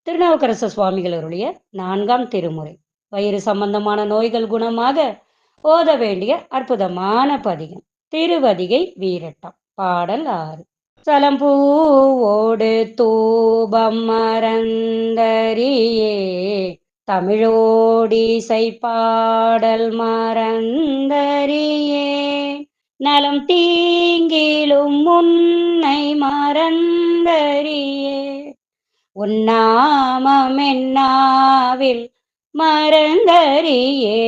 திருநாவுக்கரசு சுவாமிகள் அருளிய 4ஆம் திருமுறை. வயிறு சம்பந்தமான நோய்கள் குணமாக ஓத வேண்டிய அற்புதமான பதிகம். திருவதிகை வீரட்டம். பாடல் 6. சலம்பூவோடு தூபம் மறந்தறியே, தமிழோடிசை பாடல் மறந்தறியே, நலம் தீங்கிலும் முன்னை மறந்தறியே, உன்னாமமென்னாவில் மறந்தறியே,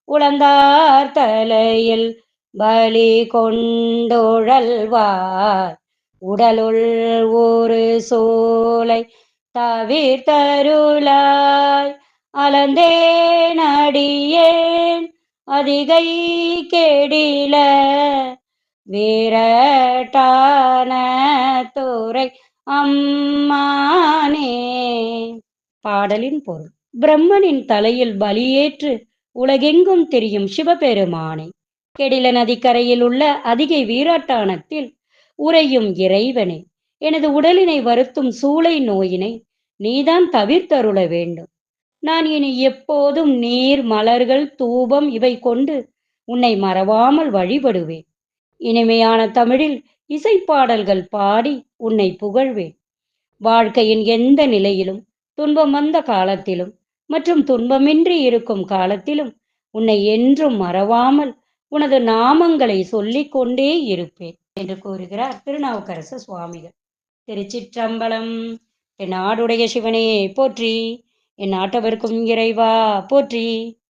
உளந்தார் தலையில் பலி கொண்டுழல்வார், உடலுள் ஒரு சோலை தவிர்த்தருளாய், அலந்தேனடியேன் அதிகை கெடில, வீரட்டான துறை அம்மானே. பாடலின் பொருள். பிரம்மனின் தலையில் பலியேற்று உலகெங்கும் திரியும் சிவபெருமானை, கெடில நதிக்கரையில் உள்ள அதிகை வீராட்டானத்தில் உறையும் இறைவனே, எனது உடலினை வருத்தும் சூளை நோயினை நீதான் தவிர்த்தருள வேண்டும். நான் இனி எப்போதும் நீர், மலர்கள், தூபம் இவை கொண்டு உன்னை மறவாமல் வழிபடுவேன். இனிமையான தமிழில் இசைப்பாடல்கள் பாடி உன்னை புகழ்வேன். வாழ்க்கையின் எந்த நிலையிலும், துன்பம் வந்த காலத்திலும் மற்றும் துன்பமின்றி இருக்கும் காலத்திலும் உன்னை என்றும் மறவாமல் உனது நாமங்களை சொல்லிக் கொண்டே இருப்பேன் என்று கூறுகிறார் திருநாவுக்கரசு சுவாமிகள். திருச்சிற்றம்பலம். என் நாடுடைய சிவனே போற்றி, என் நாட்டவர்க்கும் இறைவா போற்றி.